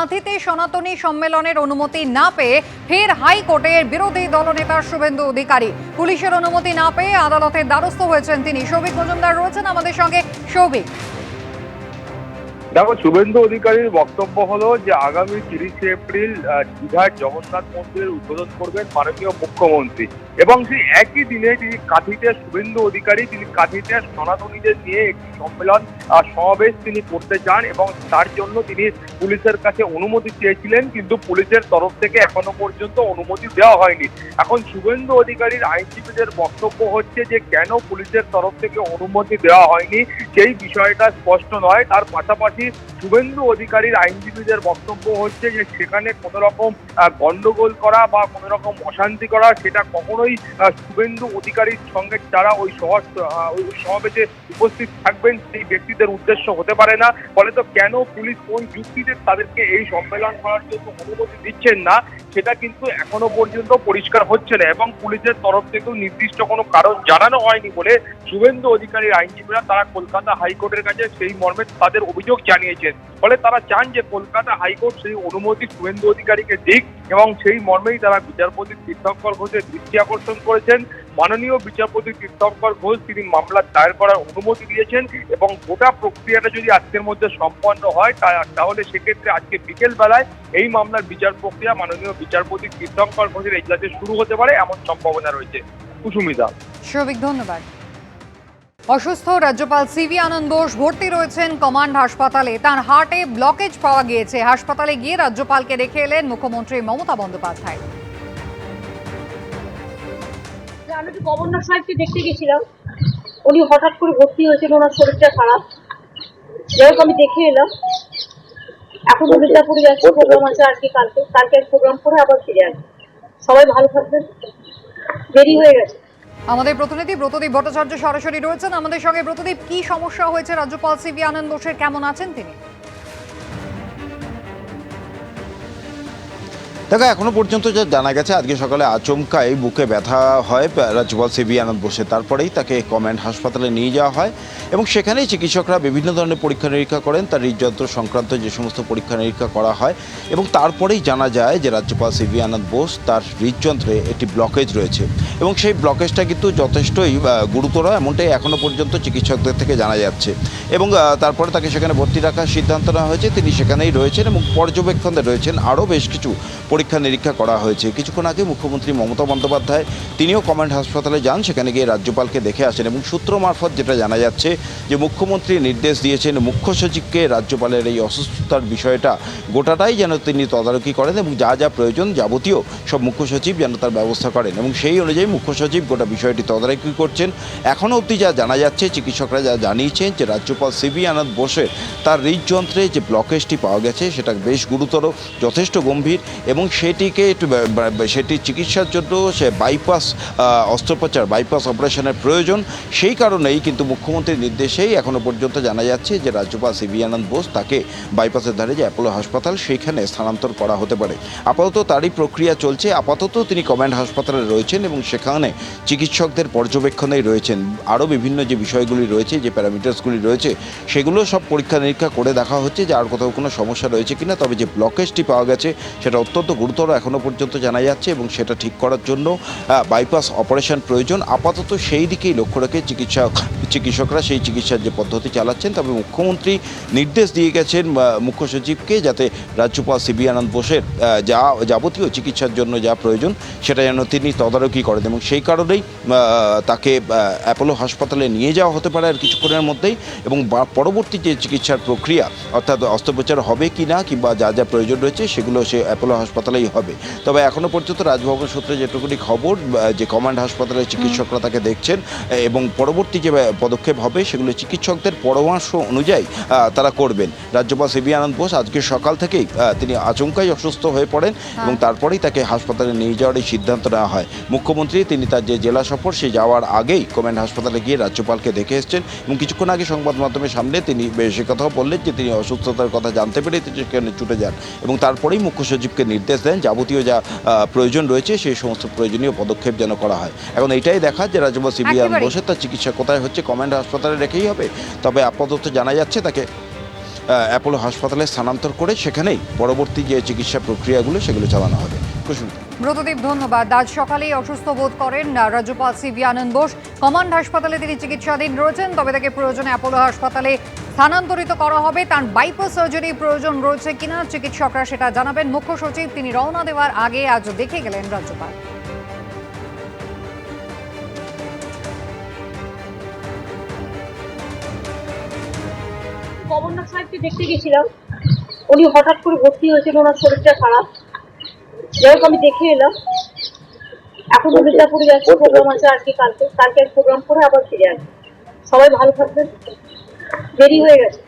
কাঁথিতে সনাতনী সম্মেলনের অনুমতি না পেয়ে ফের হাইকোর্টের বিরোধী দলনেতা শুভেন্দু অধিকারী। পুলিশের অনুমতি না পেয়ে আদালতের দ্বারস্থ হয়েছেন তিনি। সৌভিক মজুমদার রয়েছেন আমাদের সঙ্গে। সৌভিক, দেখো, শুভেন্দু অধিকারীর বক্তব্য হলো যে আগামী 30শে এপ্রিল দীঘার জগন্নাথ মন্দিরের উদ্বোধন করবেন মাননীয় মুখ্যমন্ত্রী, এবং সেই একই দিনে তিনি কাঁথিতে শুভেন্দু অধিকারী তিনি কাঁথিতে সনাতনীদের নিয়ে একটি সম্মেলন সমাবেশ তিনি করতে চান, এবং তার জন্য তিনি পুলিশের কাছে অনুমতি চেয়েছিলেন, কিন্তু পুলিশের তরফ থেকে এখনো পর্যন্ত অনুমতি দেওয়া হয়নি। এখন শুভেন্দু অধিকারীর আইনজীবীদের বক্তব্য হচ্ছে যে কেন পুলিশের তরফ থেকে অনুমতি দেওয়া হয়নি সেই বিষয়টা স্পষ্ট নয়। তার পাশাপাশি শুভেন্দু অধিকারীর আইনজীবীদের বক্তব্য হচ্ছে যে সেখানে কোনো রকম গন্ডগোল করা বা কোনো রকম অশান্তি করা সেটা কখনোই শুভেন্দু অধিকারীর সঙ্গে যারা ওই সমাবেশে উপস্থিত থাকবেন সেই ব্যক্তিদের উদ্দেশ্য হতে পারে না। ফলে তো কেন পুলিশ কোন যুক্তিতে তাদেরকে এই সম্মেলন করার জন্য অনুমতি দিচ্ছেন না সেটা কিন্তু এখনো পর্যন্ত পরিষ্কার হচ্ছে না, এবং পুলিশের তরফ থেকেও নির্দিষ্ট কোনো কারণ জানানো হয়নি বলে শুভেন্দু অধিকারীর আইনজীবীরা তারা কলকাতা হাইকোর্টের কাছে সেই মর্মে তাদের অভিযোগ জানিয়েছেন। ফলে তারা চান যে কলকাতা হাইকোর্ট সেই অনুমতি শুভেন্দু অধিকারীকে দিক, এবং সেই মর্মেই তারা বিচারপতি তীর্থঙ্কর ঘোষের দৃষ্টি আকর্ষণ করেছেন। মাননীয় বিচারপতি তীর্থঙ্কর ঘোষ তিনি মামলা দায়ের করার অনুমতি দিয়েছেন, এবং গোটা প্রক্রিয়াটা যদি আজকের মধ্যে সম্পন্ন হয় তাহলে সেক্ষেত্রে আজকে বিকেল বেলায় এই মামলার বিচার প্রক্রিয়া মাননীয় বিচারপতি তীর্থঙ্কর ঘোষের এজলাসে শুরু হতে পারে এমন সম্ভাবনা রয়েছে। কুসুমিতা। সৌভিক, ধন্যবাদ। অসুস্থ রাজ্যপাল সিভি আনন্দ বোস ভর্তি রয়েছেন কমান্ড হাসপাতালে। তার হার্টে ব্লকেজ পাওয়া গিয়েছে। হাসপাতালে গিয়ে রাজ্যপালকে দেখে এলেন মুখ্যমন্ত্রী মমতা বন্দ্যোপাধ্যায়। আমি তো গভর্নর সাহেবকে দেখতে গেছিলাম, উনি হঠাৎ করে ভর্তি হয়েছেন, ওনার শরীরটা খারাপ। যাই হোক আমি দেখে এলাম। এখন মির্জাপুরে যাচ্ছে, প্রোগ্রাম আছে আজকে, কালকে প্রোগ্রাম করে আবার ফিরে আসবে। সবাই ভালো থাকবেন। দেরি হয়ে গেছে। আমাদের প্রতিনিধি ব্রতদীপ ভট্টাচার্য সরাসরি রয়েছেন আমাদের সঙ্গে। ব্রতদীপ, কি সমস্যা হয়েছে রাজ্যপাল সিভি আনন্দ বোসের, কেমন আছেন তিনি? দেখো, এখনো পর্যন্ত যা জানা গেছে আজকে সকালে আচমকাই বুকে ব্যথা হয় রাজ্যপাল সিভি আনন্দ বোসের। তারপরেই তাকে কমান্ড হাসপাতালে নিয়ে যাওয়া হয়, এবং সেখানেই চিকিৎসকরা বিভিন্ন ধরনের পরীক্ষা নিরীক্ষা করেন। তার হৃদযন্ত্র সংক্রান্ত যে সমস্ত পরীক্ষা নিরীক্ষা করা হয়, এবং তারপরেই জানা যায় যে রাজ্যপাল সিভি আনন্দ বোস তার হৃদযন্ত্রে একটি ব্লকেজ রয়েছে, এবং সেই ব্লকেজটা কিন্তু যথেষ্টই গুরুতর, এমনটাই এখনো পর্যন্ত চিকিৎসকদের থেকে জানা যাচ্ছে। এবং তারপরে তাকে সেখানে ভর্তি রাখার সিদ্ধান্ত নেওয়া হয়েছে। তিনি সেখানেই রয়েছেন এবং পর্যবেক্ষণে রয়েছেন। আরও বেশ কিছু পরীক্ষা নিরীক্ষা করা হয়েছে। কিছুক্ষণ আগে মুখ্যমন্ত্রী মমতা বন্দ্যোপাধ্যায় তিনিও কমান্ড হাসপাতালে যান, সেখানে গিয়ে রাজ্যপালকে দেখে আসেন, এবং সূত্র মারফত যেটা জানা যাচ্ছে যে মুখ্যমন্ত্রী নির্দেশ দিয়েছেন মুখ্য সচিবকে রাজ্যপালের এই অসুস্থতার বিষয়টা গোটাটাই যেন তিনি তদারকি করেন, এবং যা যা প্রয়োজন যাবতীয় সব মুখ্য সচিব যেন তার ব্যবস্থা করেন, এবং সেই অনুযায়ী মুখ্য সচিব গোটা বিষয়টি তদারকি করছেন। এখনও অবধি যা জানা যাচ্ছে, চিকিৎসকরা যা জানিয়েছেন যে রাজ্যপাল সিভি আনন্দ বোসের তার হৃদযন্ত্রে যে ব্লকেজটি পাওয়া গেছে সেটা বেশ গুরুতর, যথেষ্ট গম্ভীর, এবং সেটি চিকিৎসার জন্য সে বাইপাস অস্ত্রোপচার, বাইপাস অপারেশনের প্রয়োজন। সেই কারণেই কিন্তু মুখ্যমন্ত্রীর নির্দেশেই এখনও পর্যন্ত জানা যাচ্ছে যে রাজ্যপাল সিভি আনন্দ বোস তাকে বাইপাসের ধারে যে অ্যাপোলো হাসপাতাল সেইখানে স্থানান্তর করা হতে পারে। আপাতত তারই প্রক্রিয়া চলছে। আপাতত তিনি কমান্ড হাসপাতালে রয়েছেন, এবং সেখানে চিকিৎসকদের পর্যবেক্ষণেই রয়েছেন। আরও বিভিন্ন যে বিষয়গুলি রয়েছে, যে প্যারামিটার্সগুলি রয়েছে, সেগুলো সব পরীক্ষা নিরীক্ষা করে দেখা হচ্ছে যে আর কোথাও কোনো সমস্যা রয়েছে কিনা। তবে যে ব্লকেজটি পাওয়া গেছে সেটা অত্যন্ত গুরুতর এখনও পর্যন্ত জানা যাচ্ছে, এবং সেটা ঠিক করার জন্য বাইপাস অপারেশন প্রয়োজন। আপাতত সেই দিকেই লক্ষ্য রেখে চিকিৎসকরা সেই চিকিৎসার যে পদ্ধতি চালাচ্ছেন। তবে মুখ্যমন্ত্রী নির্দেশ দিয়ে গেছেন মুখ্য সচিবকে যাতে রাজ্যপাল সিভি আনন্দ বোসের যা যাবতীয় চিকিৎসার জন্য যা প্রয়োজন সেটা যেন তিনি তদারকি করেন, এবং সেই কারণেই তাকে অ্যাপোলো হাসপাতালে নিয়ে যাওয়া হতে পারে আর কিছুক্ষণের মধ্যেই, এবং পরবর্তী যে চিকিৎসার প্রক্রিয়া অর্থাৎ অস্ত্রোপচার হবে কি না কিংবা যা যা প্রয়োজন রয়েছে সেগুলো সে অ্যাপোলো হাসপাতালেই হবে। তবে এখনও পর্যন্ত রাজভবন সূত্রে যেটুকুনি খবর যে কমান্ড হাসপাতালের চিকিৎসকরা তাকে দেখছেন, এবং পরবর্তী যে পদক্ষেপ হবে সেগুলো চিকিৎসকদের পরামর্শ অনুযায়ী তারা করবেন। রাজ্যপাল সিভি আনন্দ বোস আজকে সকাল থেকেই তিনি আচমকাই অসুস্থ হয়ে পড়েন, এবং তারপরেই তাকে হাসপাতালে নিয়ে যাওয়ার এই সিদ্ধান্ত নেওয়া হয়। মুখ্যমন্ত্রী তিনি তার যে জেলা সফর সে যাওয়ার আগেই কমান্ড হাসপাতালে গিয়ে রাজ্যপালকে দেখে এসেছেন, এবং কিছুক্ষণ আগে সংবাদ মাধ্যমের সামনে তিনি সে কথাও বললেন যে তিনি অসুস্থতার কথা জানতে পেরে তিনি সেখানে ছুটে যান, এবং তারপরেই মুখ্য সচিবকে নির্দেশ দেন যাবতীয় যা প্রয়োজন রয়েছে সেই সমস্ত প্রয়োজনীয় পদক্ষেপ যেন করা হয়। এখন এইটাই দেখা যে রাজ্যপাল সিভি আনন্দ বোসের তার চিকিৎসা কোথায় হচ্ছে, কমান্ড হাসপাতালে রেখেই হবে। তবে আপাতত জানা যাচ্ছে তাকে অ্যাপোলো হাসপাতালে স্থানান্তর করে সেখানেই পরবর্তী যে চিকিৎসা প্রক্রিয়াগুলো সেগুলো চালানো হবে। কুসুমিতা। ব্রতদীপ, ধন্যবাদ। আজ সকালেই অসুস্থ বোধ করেন রাজ্যপাল সিভি আনন্দ বোস। কমান্ড হাসপাতালে তিনি চিকিৎসাধীন রয়েছেন, তবে তাকে প্রয়োজনে অ্যাপোলো হাসপাতালে স্থানান্তরিত করা হবে। তার বাইপাস সার্জারি প্রয়োজন রয়েছে কিনা চিকিৎসকরা সেটা জানাবেন। মুখ্য সচিব তিনি রওনা দেওয়ার আগে আজ দেখে গেলেন রাজ্যপাল। গভর্নর সাহেবকে দেখতে গেছিলাম, উনি হঠাৎ করে ভর্তি হয়েছেন, ওনার শরীরটা খারাপ। যাই হোক আমি দেখে এলাম। এখন মির্জাপুরে যাচ্ছি, প্রোগ্রাম আছে আজকে, কালকে প্রোগ্রাম করে আবার ফিরে আসবো। সবাই ভালো থাকবেন। দেরি হয়ে গেছে।